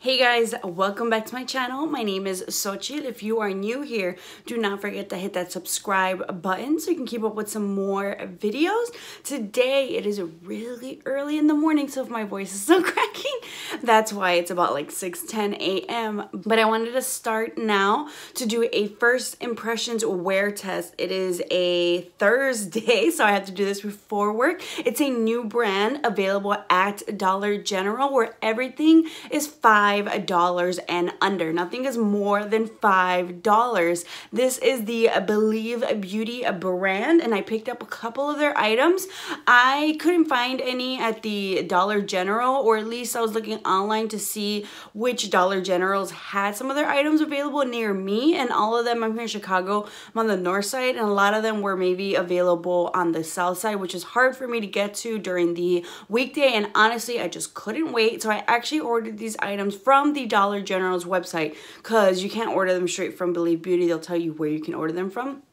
Hey guys, welcome back to my channel. My name is Xochitl. If you are new here, do not forget to hit that subscribe button so you can keep up with some more videos. Today, it is really early in the morning, so if my voice is still cracking, that's why it's about like 6:10 a.m. But I wanted to start now to do a first impressions wear test. It is a Thursday, so I have to do this before work. It's a new brand available at Dollar General where everything is $5 and under. Nothing is more than $5. This is the Believe Beauty brand, and I picked up a couple of their items. I couldn't find any at the Dollar General, or at least I was looking online to see which Dollar Generals had some of their items available near me, and all of them, I'm here in Chicago, I'm on the north side, and a lot of them were maybe available on the south side, which is hard for me to get to during the weekday, and honestly, I just couldn't wait, so I actually ordered these items from the Dollar General's website, because you can't order them straight from Believe Beauty. They'll tell you where you can order them from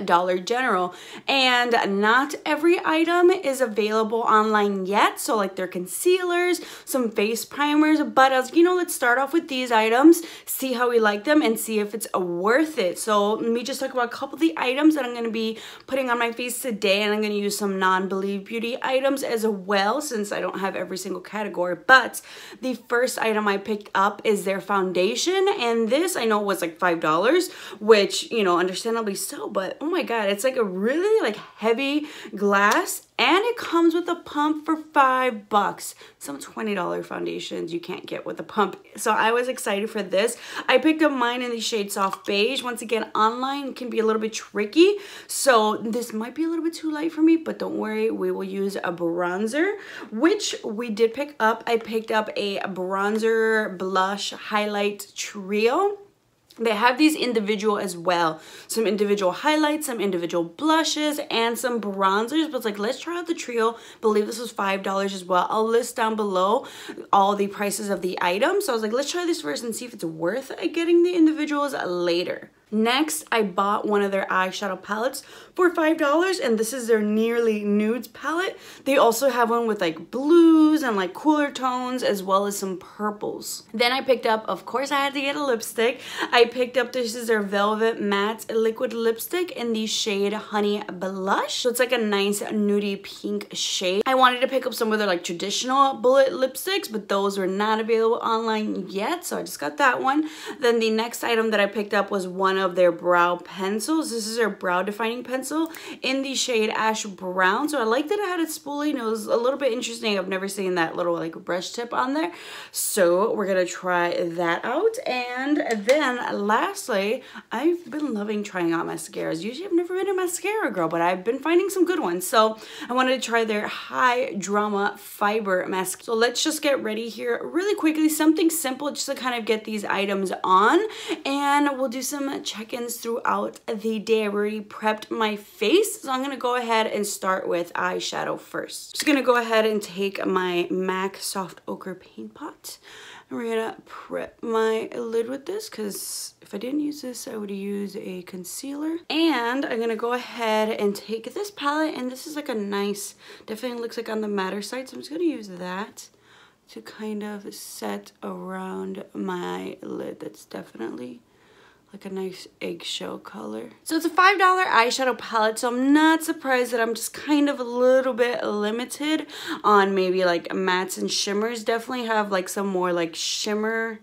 Dollar General, and not every item is available online yet. So like their concealers, some face primers, but as you know, let's start off with these items, see how we like them and see if it's worth it. So let me just talk about a couple of the items that I'm going to be putting on my face today, and I'm going to use some non-Believe Beauty items as well since I don't have every single category. But the first item I picked up is their foundation, and this I know was like $5, which, you know, understandably so, but oh my god, it's like a really like heavy glass, and it comes with a pump for $5. Some $20 foundations you can't get with a pump, so I was excited for this. I picked up mine in the shade Soft Beige. Once again, online it can be a little bit tricky, so this might be a little bit too light for me, but don't worry, we will use a bronzer, which we did pick up. I picked up a bronzer blush highlight trio. They have these individual as well. Some individual highlights, some individual blushes, and some bronzers. But it's like, let's try out the trio. I believe this was $5 as well. I'll list down below all the prices of the items. So I was like, let's try this first and see if it's worth getting the individuals later. Next, I bought one of their eyeshadow palettes for $5, and this is their Nearly Nudes palette. They also have one with like blues and like cooler tones, as well as some purples. Then I picked up, of course I had to get a lipstick. I picked up, this is their Velvet Matte Liquid Lipstick in the shade Honey Blush. So it's like a nice nudie pink shade. I wanted to pick up some of their like traditional bullet lipsticks, but those were not available online yet, so I just got that one. Then the next item that I picked up was one of their brow pencils. This is their brow defining pencil in the shade Ash Brown. So I liked that it had a spoolie, and it was a little bit interesting. I've never seen that little like brush tip on there. So we're gonna try that out. And then lastly, I've been loving trying out mascaras. Usually I've never been a mascara girl, but I've been finding some good ones. So I wanted to try their High Drama Fiber Mascara. So let's just get ready here really quickly. Something simple just to kind of get these items on, and we'll do some check-ins throughout the day. I already prepped my face, so I'm gonna go ahead and start with eyeshadow first. Just gonna go ahead and take my MAC Soft Ochre Paint Pot, and we're gonna prep my lid with this, because if I didn't use this, I would use a concealer. And I'm gonna go ahead and take this palette, and this is like a nice, definitely looks like on the matter side, so I'm just gonna use that to kind of set around my lid. That's definitely like a nice eggshell color. So it's a $5 eyeshadow palette, so I'm not surprised that I'm just kind of a little bit limited on maybe like mattes and shimmers. Definitely have like some more like shimmer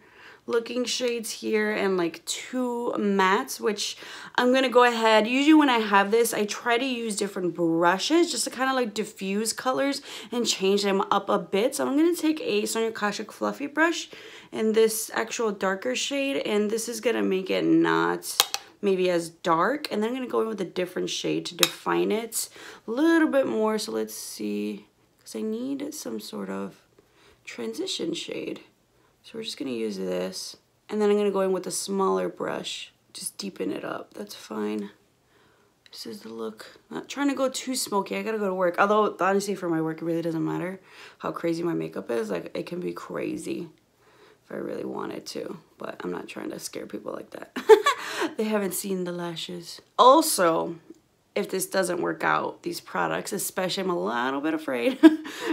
looking shades here, and like 2 mattes, which I'm gonna go ahead, usually when I have this, I try to use different brushes just to kind of like diffuse colors and change them up a bit. So I'm gonna take a Sonia Kashuk fluffy brush in this actual darker shade, and this is gonna make it not maybe as dark, and then I'm gonna go in with a different shade to define it a little bit more. So let's see, because I need some sort of transition shade. So we're just gonna use this, and then I'm gonna go in with a smaller brush, just deepen it up. That's fine. This is the look. Not trying to go too smoky. I gotta go to work. Although honestly, for my work, it really doesn't matter how crazy my makeup is. Like, it can be crazy if I really wanted to, but I'm not trying to scare people like that. They haven't seen the lashes. Also, if this doesn't work out, these products, especially I'm a little bit afraid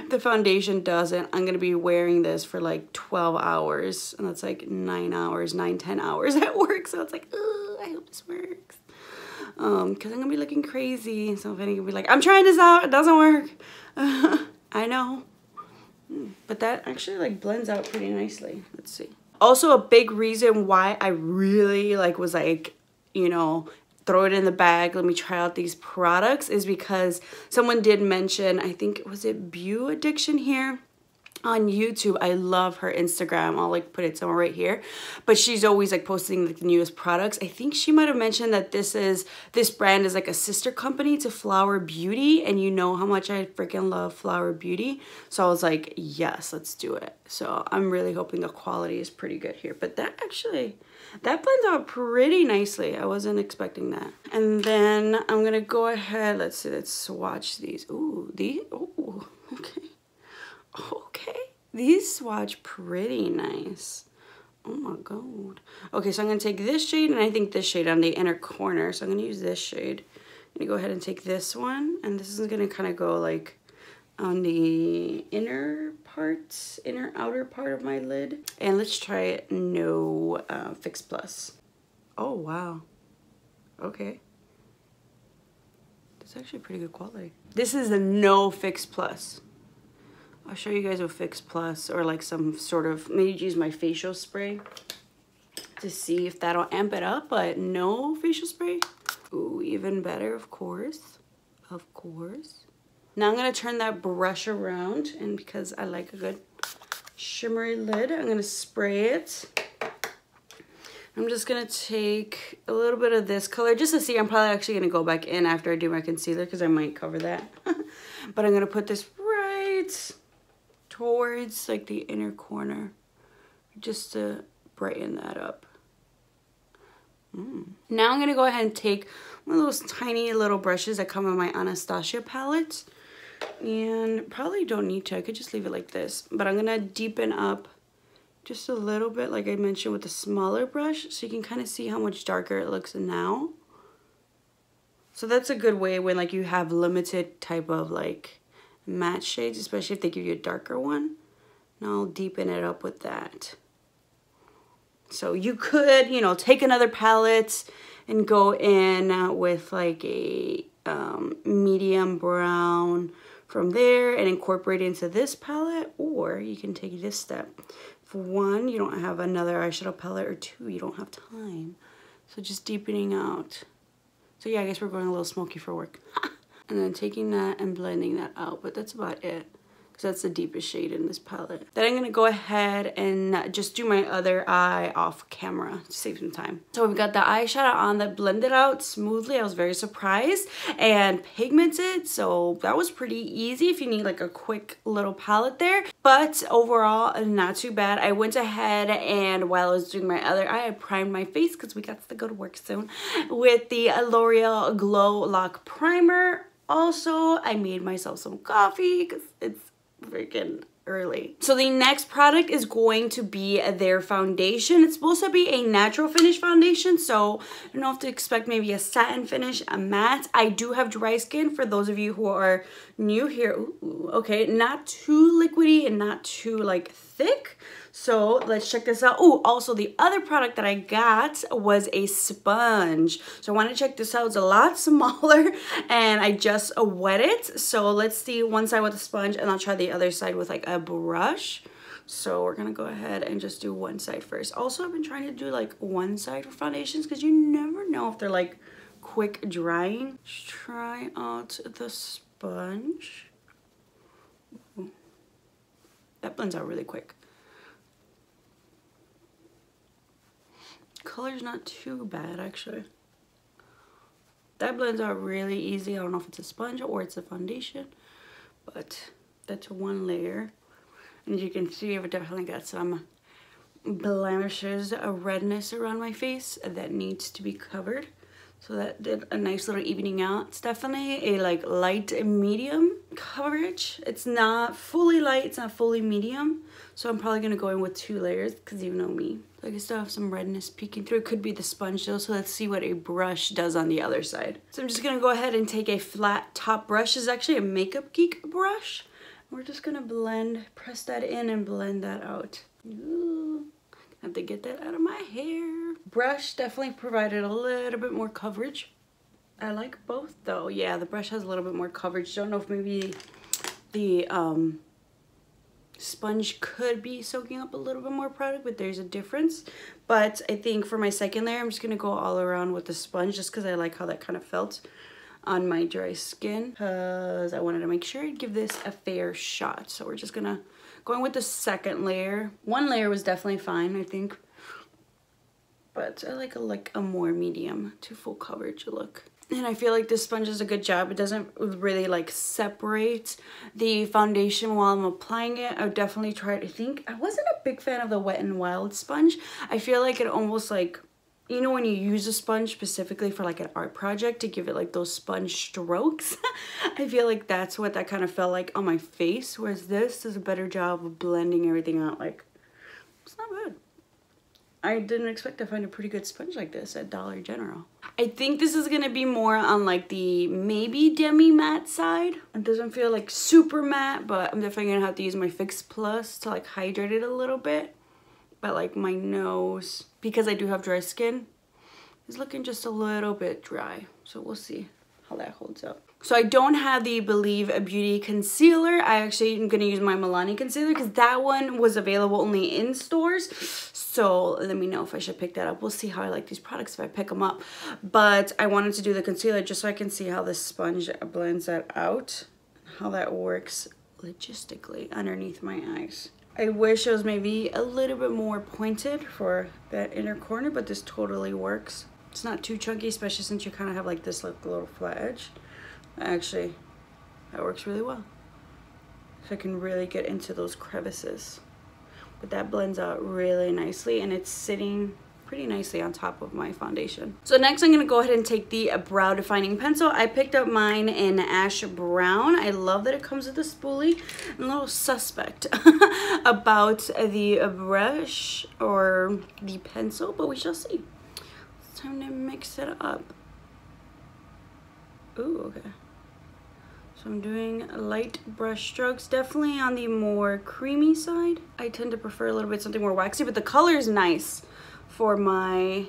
the foundation doesn't. I'm gonna be wearing this for like 12 hours, and that's like 10 hours at work. So it's like, ugh, I hope this works. Cause I'm gonna be looking crazy. So if anyone be like, I'm trying this out, it doesn't work. I know. But that actually like blends out pretty nicely. Let's see. Also a big reason why I really like was like, you know, throw it in the bag, let me try out these products, is because someone did mention, I think, was it Beige Addiction here on YouTube? I love her Instagram. I'll like put it somewhere right here. But she's always like posting like the newest products. I think she might have mentioned that this brand is like a sister company to Flower Beauty, and you know how much I freaking love Flower Beauty. So I was like, yes, let's do it. So I'm really hoping the quality is pretty good here. But that blends out pretty nicely. I wasn't expecting that. And then I'm gonna go ahead, let's swatch these. Ooh, okay. Okay, these swatch pretty nice. Oh my god. Okay, so I'm gonna take this shade, and I think this shade on the inner corner. So I'm gonna use this shade. I'm gonna go ahead and take this one, and this is gonna kind of go like on the outer part of my lid. And let's try it No Fix Plus. Oh wow. Okay. That's actually pretty good quality. This is the No Fix Plus. I'll show you guys a Fix Plus, or like some sort of, maybe use my facial spray to see if that'll amp it up, but no facial spray. Ooh, even better, of course. Of course. Now I'm gonna turn that brush around, and because I like a good shimmery lid, I'm gonna spray it. I'm just gonna take a little bit of this color just to see. I'm probably actually gonna go back in after I do my concealer because I might cover that. But I'm gonna put this right towards like the inner corner just to brighten that up. Now I'm gonna go ahead and take one of those tiny little brushes that come in my Anastasia palette, and probably don't need to, I could just leave it like this, but I'm gonna deepen up just a little bit like I mentioned with the smaller brush, so you can kind of see how much darker it looks now. So that's a good way when like you have limited type of like matte shades, especially if they give you a darker one. Now I'll deepen it up with that. So you could, you know, take another palette and go in with like a medium brown from there and incorporate it into this palette, or you can take this step. For one, you don't have another eyeshadow palette, or two, you don't have time. So just deepening out. So yeah, I guess we're going a little smoky for work. And then taking that and blending that out, but that's about it. Because that's the deepest shade in this palette. Then I'm gonna go ahead and just do my other eye off camera to save some time. So we've got the eyeshadow on that blended out smoothly. I was very surprised, and pigmented, so that was pretty easy if you need like a quick little palette there. But overall, not too bad. I went ahead and while I was doing my other eye, I primed my face because we got to go to work soon with the L'Oreal Glow Lock Primer. Also, I made myself some coffee because it's freaking early. So the next product is going to be their foundation. It's supposed to be a natural finish foundation, so I don't know if to expect maybe a satin finish, a matte. I do have dry skin for those of you who are new here. Ooh, okay, not too liquidy and not too like thick. So let's check this out. Oh, also the other product that I got was a sponge. So I want to check this out. It's a lot smaller and I just wet it. So let's see one side with a sponge and I'll try the other side with like a brush. So we're going to go ahead and just do one side first. Also, I've been trying to do like one side for foundations because you never know if they're like quick drying. Let's try out the sponge. Ooh. That blends out really quick. Color's not too bad actually. That blends out really easy. I don't know if it's a sponge or it's a foundation, but that's one layer. And you can see I've definitely got some blemishes, a redness around my face that needs to be covered. So that did a nice little evening out. It's definitely a like light and medium coverage. It's not fully light, it's not fully medium. So I'm probably gonna go in with 2 layers because you know me. Like I still have some redness peeking through. It could be the sponge though, so let's see what a brush does on the other side. So I'm just gonna go ahead and take a flat top brush. This is actually a Makeup Geek brush. We're just gonna press that in and blend that out. Ooh, have to get that out of my hair. Brush definitely provided a little bit more coverage. I like both though. Yeah, the brush has a little bit more coverage. Don't know if maybe the sponge could be soaking up a little bit more product, but there's a difference. But I think for my second layer, I'm just gonna go all around with the sponge just because I like how that kind of felt on my dry skin, because I wanted to make sure I'd give this a fair shot. So we're just gonna go in with the second layer. 1 layer was definitely fine, I think, but I like a more medium to full coverage look. And I feel like this sponge does a good job. It doesn't really like separate the foundation while I'm applying it. I would definitely try it. I think I wasn't a big fan of the Wet n Wild sponge. I feel like it almost like, you know, when you use a sponge specifically for like an art project to give it like those sponge strokes, I feel like that's what that kind of felt like on my face. Whereas this does a better job of blending everything out. Like, it's not bad. I didn't expect to find a pretty good sponge like this at Dollar General. I think this is gonna be more on like the maybe demi matte side. It doesn't feel like super matte, but I'm definitely gonna have to use my Fix Plus to like hydrate it a little bit. But like my nose, because I do have dry skin, is looking just a little bit dry. So we'll see how that holds up. So I don't have the Believe Beauty concealer. I actually am going to use my Milani concealer because that one was available only in stores. So let me know if I should pick that up. We'll see how I like these products if I pick them up. But I wanted to do the concealer just so I can see how the sponge blends that out. How that works logistically underneath my eyes. I wish it was maybe a little bit more pointed for that inner corner, but this totally works. It's not too chunky, especially since you kind of have like this like little flat edge. Actually, that works really well. So I can really get into those crevices. But that blends out really nicely and it's sitting pretty nicely on top of my foundation. So next I'm gonna go ahead and take the brow defining pencil. I picked up mine in Ash Brown. I love that it comes with a spoolie. I'm a little suspect about the brush or the pencil, but we shall see. It's time to mix it up. Ooh, okay. So I'm doing light brush strokes, definitely on the more creamy side. I tend to prefer a little bit something more waxy, but the color is nice for my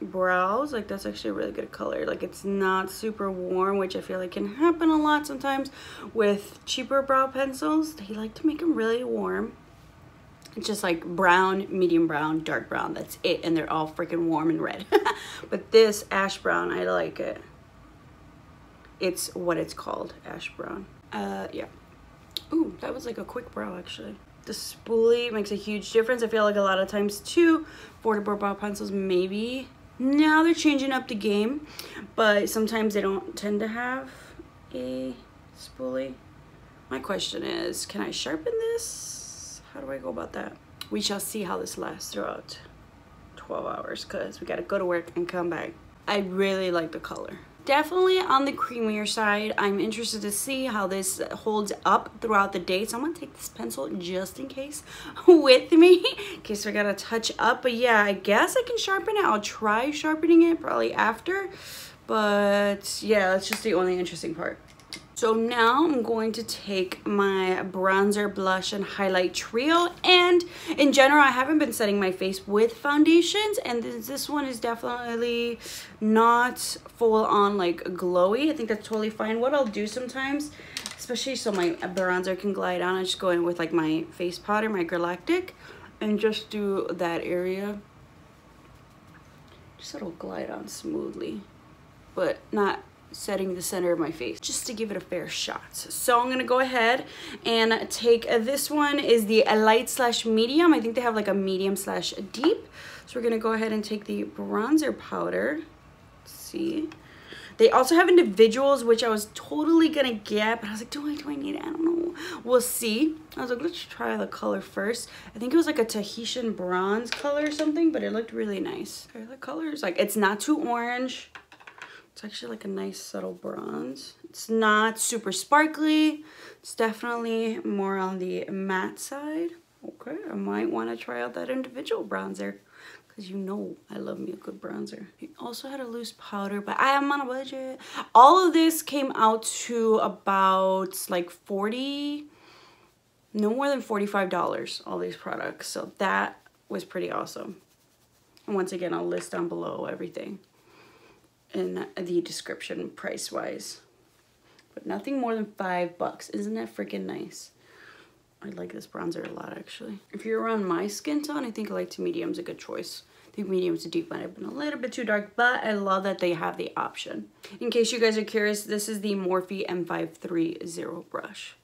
brows. Like that's actually a really good color. Like it's not super warm, which I feel like can happen a lot sometimes with cheaper brow pencils. They like to make them really warm. It's just like brown, medium brown, dark brown. That's it, and they're all freaking warm and red. But this ash brown, I like it. It's what it's called, ash brown. Yeah. Ooh, that was like a quick brow actually. The spoolie makes a huge difference. I feel like a lot of times too, affordable brow pencils maybe, now they're changing up the game, but sometimes they don't tend to have a spoolie. My question is, can I sharpen this? How do I go about that? We shall see how this lasts throughout 12 hours because we gotta go to work and come back. I really like the color. Definitely on the creamier side. I'm interested to see how this holds up throughout the day. So I'm gonna take this pencil just in case with me, in case I gotta touch up. But yeah, I guess I can sharpen it. I'll try sharpening it probably after. But yeah, that's just the only interesting part. So now I'm going to take my bronzer, blush, and highlight trio. And in general, I haven't been setting my face with foundations. And this one is definitely not full on like glowy. I think that's totally fine. What I'll do sometimes, especially so my bronzer can glide on, I just go in with like my face powder, my Galactic, and just do that area. Just so it'll glide on smoothly, but not setting the center of my face, just to give it a fair shot. So I'm gonna go ahead and take this one is the light slash medium. I think they have like a medium slash deep. So we're gonna go ahead and take the bronzer powder. Let's see. They also have individuals, which I was totally gonna get, but I was like, do I need it? I don't know. We'll see. I was like, let's try the color first. I think it was like a Tahitian bronze color or something, but it looked really nice. Okay, the color is like, it's not too orange. It's actually like a nice subtle bronze. It's not super sparkly. It's definitely more on the matte side. Okay, I might want to try out that individual bronzer. Because you know I love me a good bronzer. He also had a loose powder, but I am on a budget. All of this came out to about like 40, no more than $45, all these products. So that was pretty awesome. And once again, I'll list down below everything in the description price-wise. But nothing more than $5. Isn't that freaking nice? I like this bronzer a lot, actually. If you're around my skin tone, I think light to medium's a good choice. I think medium to deep might have been a little bit too dark, but I love that they have the option. In case you guys are curious, this is the Morphe M530 brush.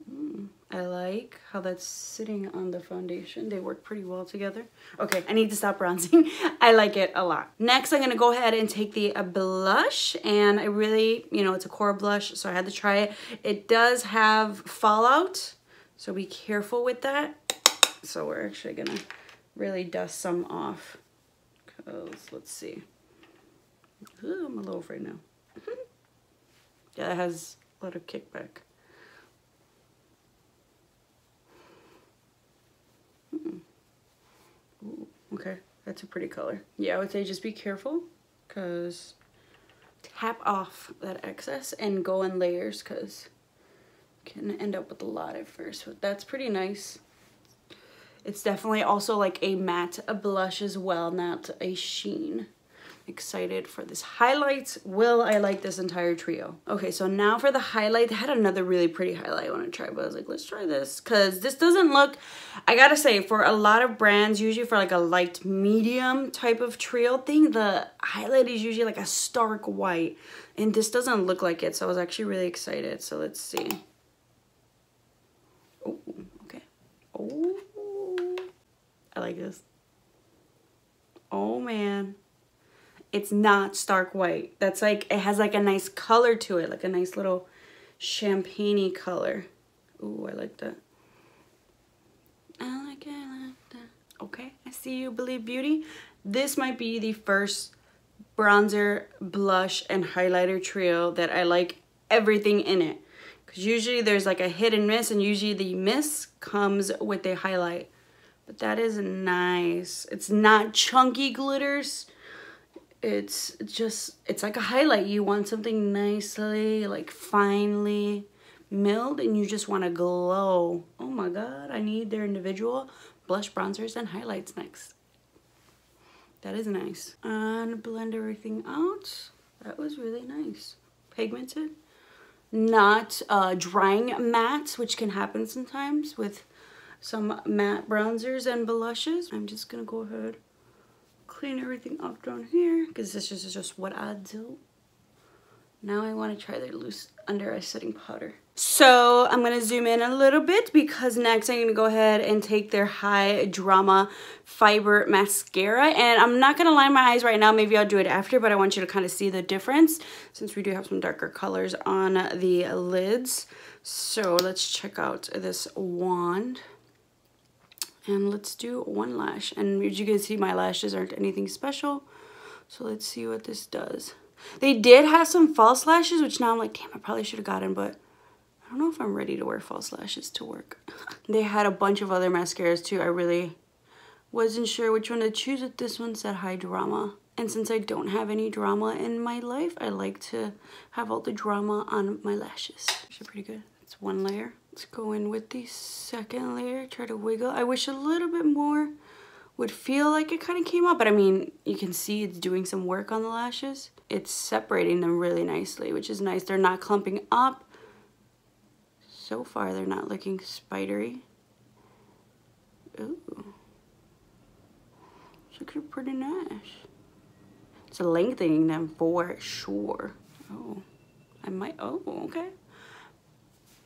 I like how that's sitting on the foundation. They work pretty well together. Okay, I need to stop bronzing. I like it a lot. Next, I'm gonna go ahead and take the blush, and I really, you know, it's a core blush, so I had to try it. It does have fallout, so be careful with that. So we're actually gonna really dust some off. Cause let's see. Ooh, I'm a little afraid now. Yeah, it has a lot of kickback. Ooh, okay, that's a pretty color. Yeah, I would say just be careful, cause tap off that excess and go in layers, cause you can end up with a lot at first. But that's pretty nice. It's definitely also like a matte blush as well, not a sheen. Excited for this highlight. Will I like this entire trio? Okay, so now for the highlight. They had another really pretty highlight I want to try, but I was like, let's try this, because this doesn't look, I gotta say, for a lot of brands, usually for like a light medium type of trio thing, the highlight is usually like a stark white, and this doesn't look like it, so I was actually really excited. So let's see. Oh, okay. Oh, I like this. Oh man. It's not stark white. That's like, it has like a nice color to it, like a nice little champagne-y color. Ooh, I like that. I like that. Okay, I see you, Believe Beauty. This might be the first bronzer, blush, and highlighter trio that I like everything in it. Because usually there's like a hit and miss, and usually the miss comes with a highlight. But that is nice. It's not chunky glitters. It's just, it's like a highlight. You want something nicely, like finely milled, and you just want to glow. Oh my god, I need their individual blush, bronzers, and highlights next. That is nice. And blend everything out. That was really nice. Pigmented. Not drying matte, which can happen sometimes with some matte bronzers and blushes. I'm just gonna go ahead, clean everything up down here, because this is just what I do. Now I want to try their loose under eye setting powder. So I'm going to zoom in a little bit, because next I'm going to go ahead and take their High Drama Fiber Mascara. And I'm not going to line my eyes right now. Maybe I'll do it after, but I want you to kind of see the difference, since we do have some darker colors on the lids. So let's check out this wand. And let's do one lash. And as you can see, my lashes aren't anything special. So let's see what this does. They did have some false lashes, which now I'm like, damn, I probably should have gotten, but I don't know if I'm ready to wear false lashes to work. They had a bunch of other mascaras too. I really wasn't sure which one to choose, but this one said High Drama. And since I don't have any drama in my life, I like to have all the drama on my lashes. Actually pretty good. It's one layer. Let's go in with the second layer, try to wiggle. I wish a little bit more would feel like it kind of came out, but I mean, you can see it's doing some work on the lashes. It's separating them really nicely, which is nice. They're not clumping up. So far, they're not looking spidery. Ooh. It's looking pretty nice. It's lengthening them for sure. Oh, I might, oh, okay.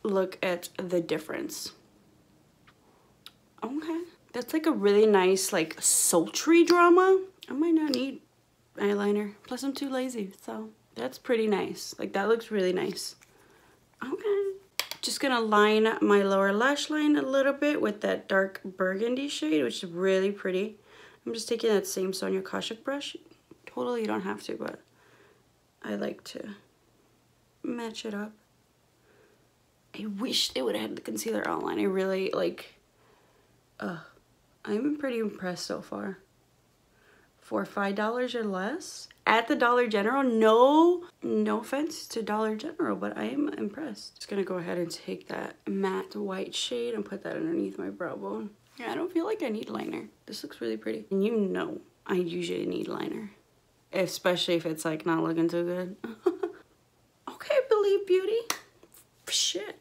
Look at the difference. Okay, that's like a really nice, like, sultry drama. I might not need eyeliner, plus I'm too lazy, so that's pretty nice. Like, that looks really nice. Okay, just gonna line my lower lash line a little bit with that dark burgundy shade, which is really pretty. I'm just taking that same Sonia Kashuk brush. Totally, you don't have to, but I like to match it up. I wish they would have had the concealer outline. I really like, I'm pretty impressed so far. For $5 or less at the Dollar General. No offense to Dollar General, but I am impressed. Just gonna go ahead and take that matte white shade and put that underneath my brow bone. Yeah, I don't feel like I need liner. This looks really pretty. And you know I usually need liner, especially if it's like not looking too good. Okay, Believe Beauty. Shit.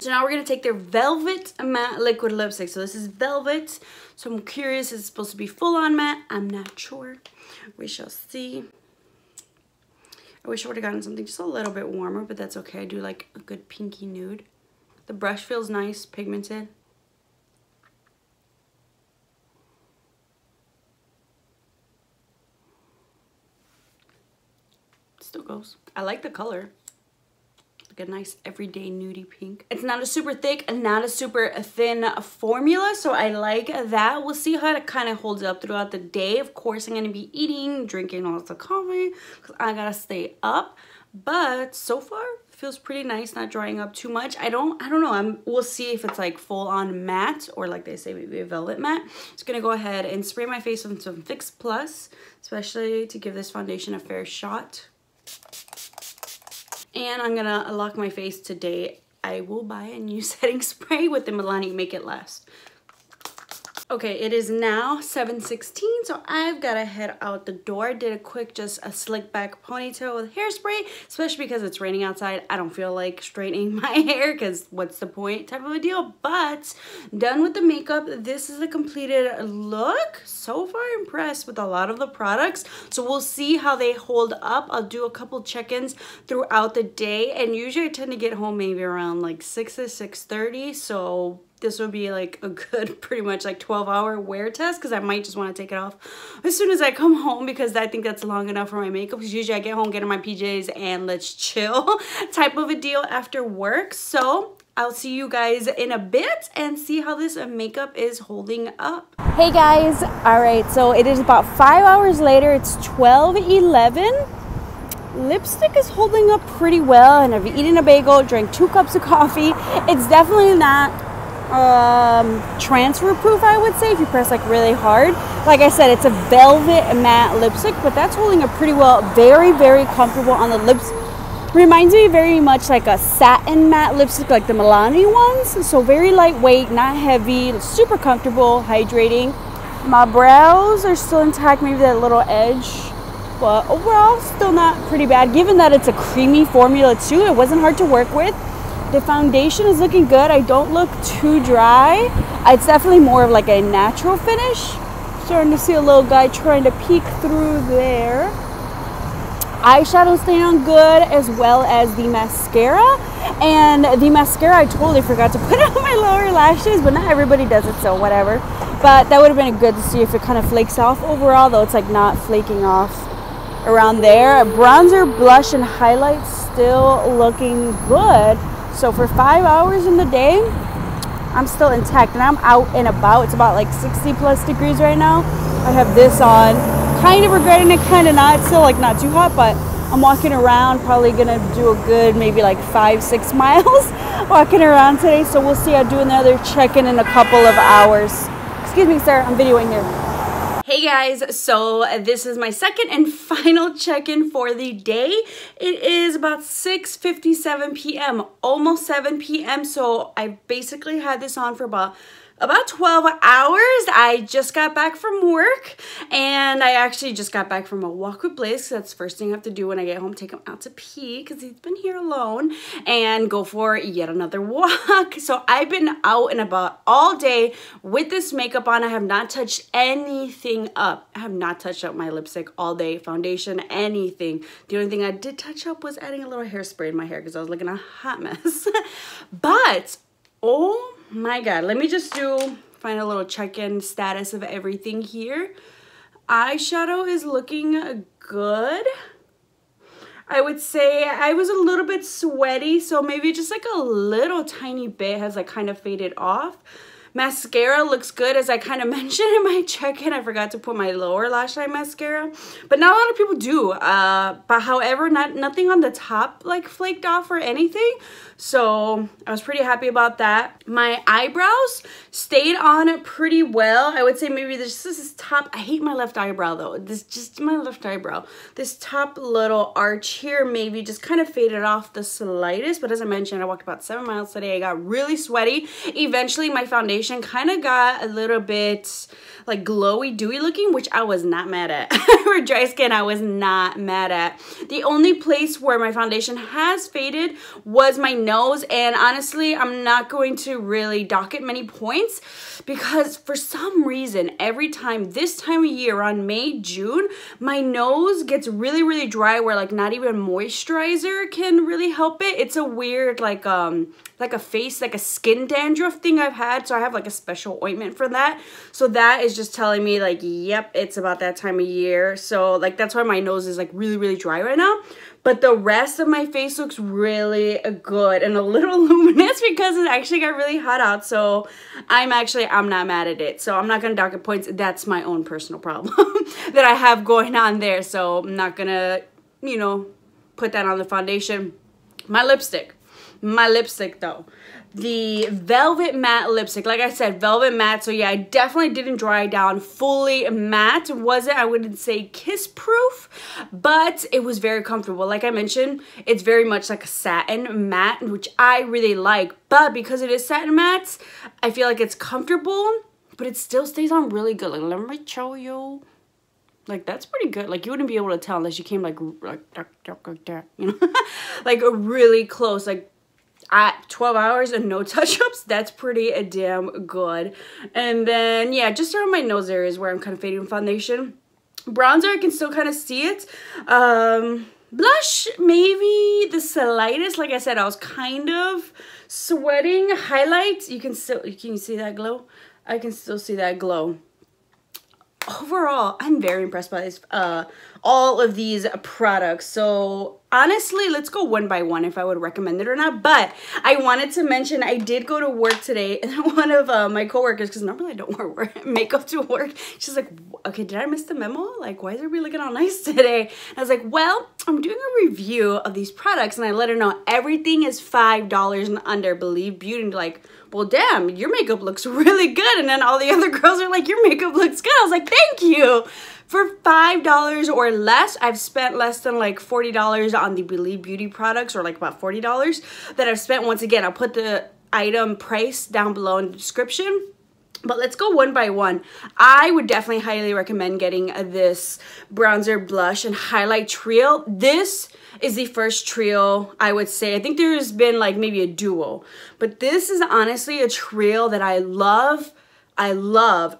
So now we're gonna take their Velvet Matte Liquid Lipstick. So this is Velvet. So I'm curious, is it supposed to be full on matte? I'm not sure. We shall see. I wish I would have gotten something just a little bit warmer, but that's okay. I do like a good pinky nude. The brush feels nice, pigmented. Still goes. I like the color. A nice everyday nudie pink. It's not a super thick and not a super thin formula, so I like that. We'll see how it kind of holds up throughout the day. Of course, I'm gonna be eating, drinking lots of coffee because I gotta stay up. But so far, it feels pretty nice, not drying up too much. I don't know. We'll see if it's like full on matte or like they say maybe a velvet matte. Just gonna go ahead and spray my face with some Fix Plus, especially to give this foundation a fair shot. And I'm gonna lock my face today. I will buy a new setting spray with the Milani Make It Last. Okay, it is now 7:16, so I've got to head out the door. Did a quick, just a slick back ponytail with hairspray, especially because it's raining outside. I don't feel like straightening my hair because what's the point type of a deal. But done with the makeup. This is a completed look. So far impressed with a lot of the products. So we'll see how they hold up. I'll do a couple check-ins throughout the day. And usually I tend to get home maybe around like 6 or 6:30. So this would be like a good pretty much like 12-hour wear test because I might just want to take it off as soon as I come home because I think that's long enough for my makeup because usually I get home, get in my PJs, and let's chill type of a deal after work. So I'll see you guys in a bit and see how this makeup is holding up. Hey guys, all right, so it is about 5 hours later. It's 12:11. Lipstick is holding up pretty well, and I've eaten a bagel, drank 2 cups of coffee. It's definitely not transfer proof, I would say, if you press like really hard. Like I said, it's a velvet matte lipstick, but that's holding up pretty well. Very, very comfortable on the lips. Reminds me very much like a satin matte lipstick, like the Milani ones. So very lightweight, not heavy, super comfortable, hydrating. My brows are still intact, maybe that little edge, but overall still not pretty bad, given that it's a creamy formula too. It wasn't hard to work with. The foundation is looking good. I don't look too dry. It's definitely more of like a natural finish. Starting to see a little guy trying to peek through there. Eyeshadow staying on good, as well as the mascara. And the mascara, I totally forgot to put on my lower lashes, but not everybody does it, so whatever. But that would have been good to see if it kind of flakes off overall, though it's like not flaking off around there. Bronzer, blush, and highlight still looking good. So for 5 hours in the day, I'm still intact, and I'm out and about. It's about like 60 plus degrees right now. I have this on, kind of regretting it, kind of not. It's still like not too hot, but I'm walking around, probably gonna do a good maybe like 5-6 miles walking around today. So we'll see. I'll do another check-in in a couple of hours. Excuse me, sir, I'm videoing here. Hey guys, so this is my second and final check-in for the day. It is about 6:57 p.m., almost 7 p.m. So I basically had this on for about 12 hours. I just got back from work, and I actually just got back from a walk with Blaze. That's the first thing I have to do when I get home, take him out to pee because he's been here alone, and go for yet another walk. So I've been out and about all day with this makeup on. I have not touched anything up. I have not touched up my lipstick all day, foundation, anything. The only thing I did touch up was adding a little hairspray in my hair because I was looking a hot mess. But oh my god, let me just find a little check-in status of everything here. Eyeshadow is looking good. I would say I was a little bit sweaty, so maybe just like a little tiny bit has like kind of faded off. Mascara looks good. As I kind of mentioned in my check-in, I forgot to put my lower lash line mascara, but not a lot of people do. But however, nothing on the top like flaked off or anything. So I was pretty happy about that. My eyebrows stayed on pretty well. I would say maybe this is top. I hate my left eyebrow though. This just my left eyebrow. This top little arch here maybe just kind of faded off the slightest. But as I mentioned, I walked about 7 miles today. I got really sweaty. Eventually my foundation kind of got a little bit like glowy, dewy looking, which I was not mad at. For dry skin, I was not mad at. The only place where my foundation has faded was my nose, and honestly, I'm not going to really dock it many points because for some reason, every time this time of year, around May, June, my nose gets really, really dry where like not even moisturizer can really help it. It's a weird like a skin dandruff thing I've had, so I have like a special ointment for that. So that is just telling me like, yep, it's about that time of year. So like that's why my nose is like really, really dry right now. But the rest of my face looks really good and a little luminous because it actually got really hot out. So I'm not mad at it. So I'm not going to dock it points. That's my own personal problem that I have going on there. So I'm not going to, you know, put that on the foundation. My lipstick though, the Velvet Matte lipstick, like I said, Velvet Matte. So yeah, I definitely didn't dry down fully matte. I wouldn't say kiss proof, but it was very comfortable. Like I mentioned, it's very much like a satin matte, which I really like, but because it is satin matte, I feel like it's comfortable, but it still stays on really good. Like, let me show you. Like, that's pretty good. Like, you wouldn't be able to tell unless you came like that, you know, like really close, like at 12 hours and no touch-ups. That's pretty damn good. And then, yeah, just around my nose area is where I'm kind of fading foundation. Bronzer, I can still kind of see it. Blush, maybe the slightest. Like I said, I was kind of sweating. Highlights, can you see that glow? I can still see that glow. Overall, I'm very impressed by this, all of these products. So honestly, let's go one by one if I would recommend it or not. But I wanted to mention I did go to work today, and one of my coworkers, because normally I don't wear makeup to work, she's like, okay, did I miss the memo? Like, why is everybody looking all nice today? And I was like, well, I'm doing a review of these products, and I let her know everything is $5 and under. Believe Beauty, and like, well, damn, your makeup looks really good. And then all the other girls are like, your makeup looks good. I was like, thank you. For $5 or less, I've spent less than like $40 on the Believe Beauty products, or like about $40 that I've spent. Once again, I'll put the item price down below in the description. But let's go one by one. I would definitely highly recommend getting this bronzer, blush, and highlight trio. This is the first trio, I would say. I think there's been like maybe a duo, but this is honestly a trio that I love.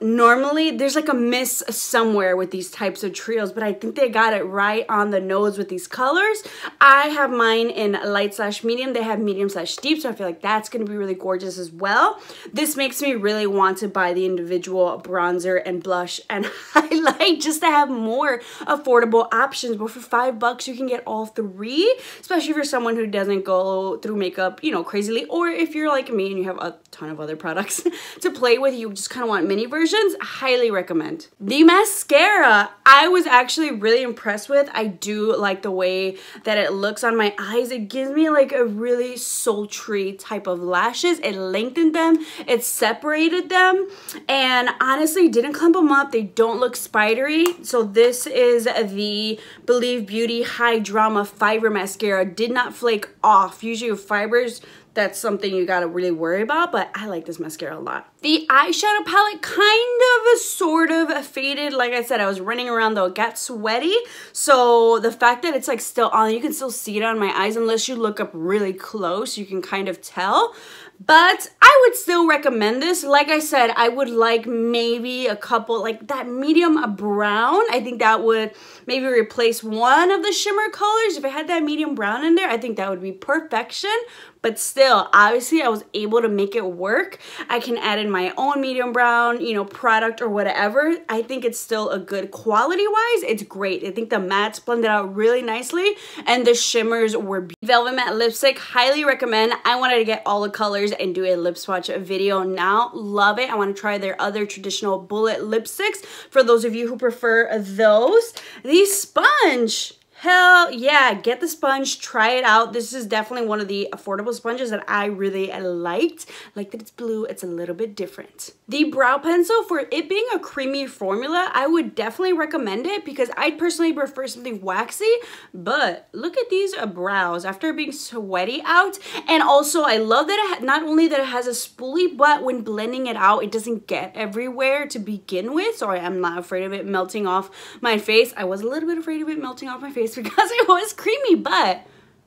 Normally, there's like a miss somewhere with these types of trios, but I think they got it right on the nose with these colors. I have mine in light/medium. They have medium/deep, so I feel like that's going to be really gorgeous as well. This makes me really want to buy the individual bronzer and blush and highlight just to have more affordable options. But for $5, you can get all three, especially if you're someone who doesn't go through makeup, you know, crazily, or if you're like me and you have a ton of other products to play with, you just kind of want mini versions. Highly recommend. The mascara, I was actually really impressed with. I do like the way that it looks on my eyes. It gives me like a really sultry type of lashes. It lengthened them, it separated them, and honestly didn't clump them up. They don't look spidery. So this is the Believe Beauty High Drama Fiber Mascara. Did not flake off. Usually with fibers, that's something you gotta really worry about, but I like this mascara a lot. The eyeshadow palette kind of sort of faded. Like I said, I was running around though, it got sweaty. So the fact that it's like still on, you can still see it on my eyes unless you look up really close, you can kind of tell. But I would still recommend this. Like I said, I would like maybe a couple, like that medium brown. I think that would maybe replace one of the shimmer colors. If it had that medium brown in there, I think that would be perfection. but still, obviously I was able to make it work. I can add in my own medium brown, you know, product or whatever. I think it's still a good quality wise. It's great. I think the mattes blended out really nicely and the shimmers were beautiful. Velvet Matte Lipstick, highly recommend. I wanted to get all the colors and do a lip swatch video now. Love it. I want to try their other traditional bullet lipsticks for those of you who prefer those. The sponge. Hell yeah, get the sponge, try it out. This is definitely one of the affordable sponges that I really liked. Like that it's blue, it's a little bit different. The brow pencil, for it being a creamy formula, I would definitely recommend it because I personally prefer something waxy, but look at these brows after being sweaty out. And also I love that it not only that it has a spoolie, but when blending it out, it doesn't get everywhere to begin with. So I am not afraid of it melting off my face. I was a little bit afraid of it melting off my face because it was creamy, but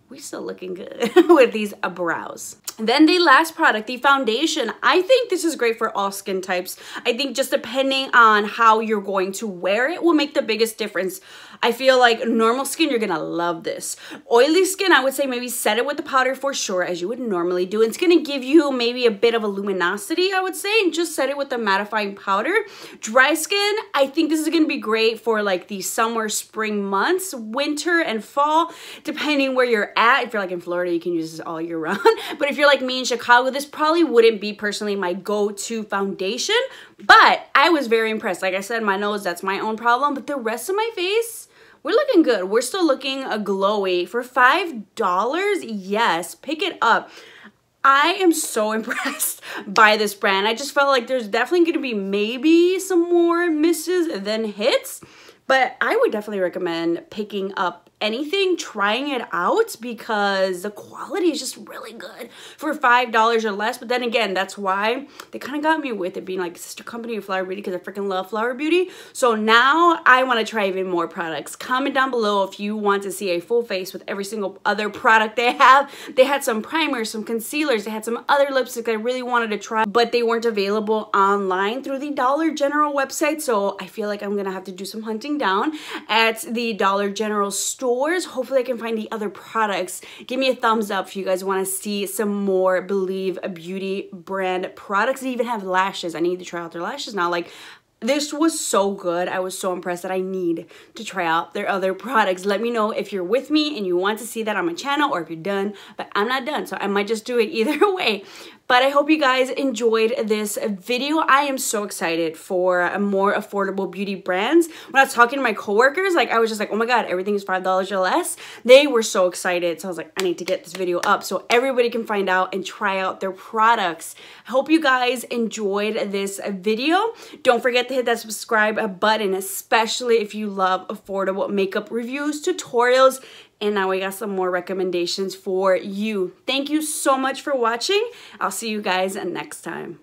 we still looking good with these brows. Then the last product, the foundation. I think this is great for all skin types. I think just depending on how you're going to wear it will make the biggest difference. I feel like normal skin, you're gonna love this. Oily skin, I would say maybe set it with the powder for sure, as you would normally do. It's gonna give you maybe a bit of a luminosity, I would say, and just set it with the mattifying powder. Dry skin, I think this is gonna be great for like the summer, spring months, winter and fall, depending where you're at. If you're like in Florida, you can use this all year round. But if you're like me in Chicago, this probably wouldn't be personally my go-to foundation, but I was very impressed. Like I said, my nose, that's my own problem, but the rest of my face, we're looking good. We're still looking glowy. For $5, yes, pick it up. I am so impressed by this brand. I just felt like there's definitely going to be maybe some more misses than hits, but I would definitely recommend picking up anything, trying it out, because the quality is just really good for $5 or less. But then again, that's why they kind of got me with it being like sister company of Flower Beauty, because I freaking love Flower Beauty. So now I want to try even more products. Comment down below if you want to see a full face with every single other product they have. They had some primers, some concealers, they had some other lipsticks I really wanted to try, but they weren't available online through the Dollar General website. So I feel like I'm gonna have to do some hunting down at the Dollar General store. Hopefully I can find the other products. Give me a thumbs up if you guys want to see some more Believe Beauty brand products. They even have lashes. I need to try out their lashes now. Like, this was so good. I was so impressed that I need to try out their other products. Let me know if you're with me and you want to see that on my channel, or if you're done, but I'm not done, so I might just do it either way. But I hope you guys enjoyed this video. I am so excited for a more affordable beauty brands. When I was talking to my coworkers, like I was just like, oh my God, everything is $5 or less. They were so excited. So I was like, I need to get this video up so everybody can find out and try out their products. I hope you guys enjoyed this video. Don't forget to hit that subscribe button, especially if you love affordable makeup reviews, tutorials, and now we got some more recommendations for you. Thank you so much for watching. I'll see you guys next time.